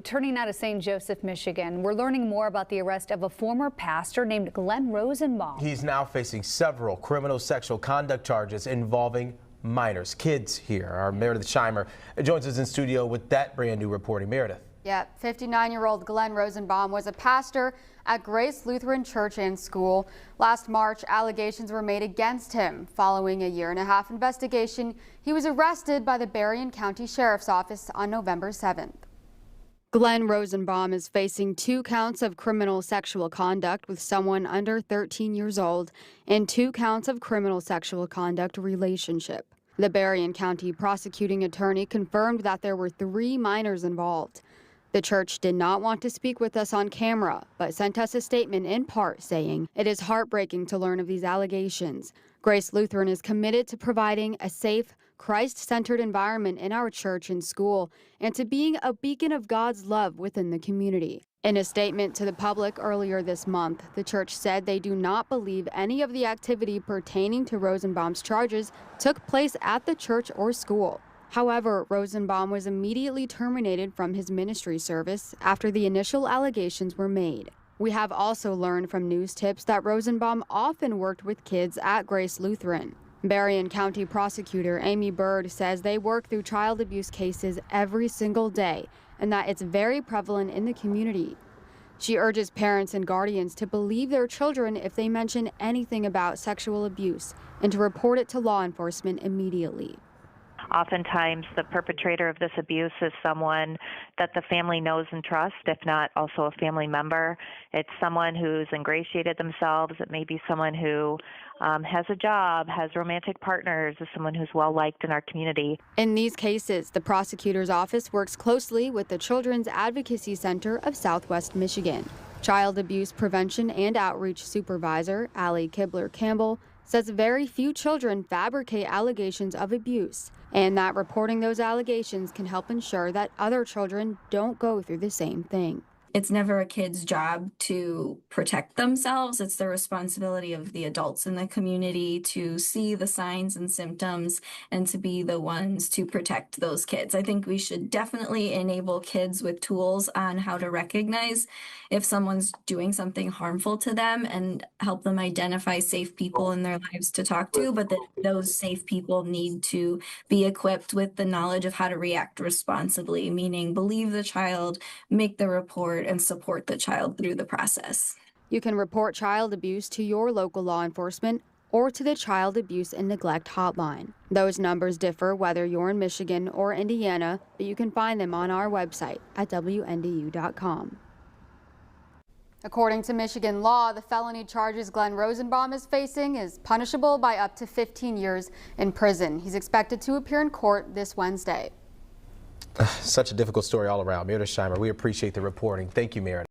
Turning now to St. Joseph, Michigan, we're learning more about the arrest of a former pastor named Glenn Rosenbaum. He's now facing several criminal sexual conduct charges involving minors, kids here. Our Meredith Scheimer joins us in studio with that brand new reporting. Meredith. Yeah, 59-year-old Glenn Rosenbaum was a pastor at Grace Lutheran Church and School. Last March, allegations were made against him. Following a year-and-a-half investigation, he was arrested by the Berrien County Sheriff's Office on November 7th. Glenn Rosenbaum is facing 2 counts of criminal sexual conduct with someone under 13 years old and 2 counts of criminal sexual conduct relationship. The Berrien County prosecuting attorney confirmed that there were 3 minors involved. The church did not want to speak with us on camera, but sent us a statement in part saying, "It is heartbreaking to learn of these allegations. Grace Lutheran is committed to providing a safe, Christ-centered environment in our church and school and to being a beacon of God's love within the community." In a statement to the public earlier this month, the church said they do not believe any of the activity pertaining to Rosenbaum's charges took place at the church or school. However, Rosenbaum was immediately terminated from his ministry service after the initial allegations were made. We have also learned from news tips that Rosenbaum often worked with kids at Grace Lutheran. Berrien County prosecutor Amy Bird says they work through child abuse cases every single day and that it's very prevalent in the community. She urges parents and guardians to believe their children if they mention anything about sexual abuse and to report it to law enforcement immediately. Oftentimes, the perpetrator of this abuse is someone that the family knows and trusts, if not also a family member. It's someone who's ingratiated themselves. It may be someone who has a job, has romantic partners, is someone who's well-liked in our community. In these cases, the prosecutor's office works closely with the Children's Advocacy Center of Southwest Michigan. Child Abuse Prevention and Outreach Supervisor Allie Kibler-Campbell says very few children fabricate allegations of abuse, and that reporting those allegations can help ensure that other children don't go through the same thing. It's never a kid's job to protect themselves. It's the responsibility of the adults in the community to see the signs and symptoms and to be the ones to protect those kids. I think we should definitely enable kids with tools on how to recognize if someone's doing something harmful to them and help them identify safe people in their lives to talk to, but that those safe people need to be equipped with the knowledge of how to react responsibly, meaning believe the child, make the report, and support the child through the process. You can report child abuse to your local law enforcement or to the Child Abuse and Neglect Hotline. Those numbers differ whether you're in Michigan or Indiana, but you can find them on our website at WNDU.com. According to Michigan law, the felony charges Glenn Rosenbaum is facing is punishable by up to 15 years in prison. He's expected to appear in court this Wednesday. Such a difficult story all around. Meredith Scheimer, we appreciate the reporting. Thank you, Meredith.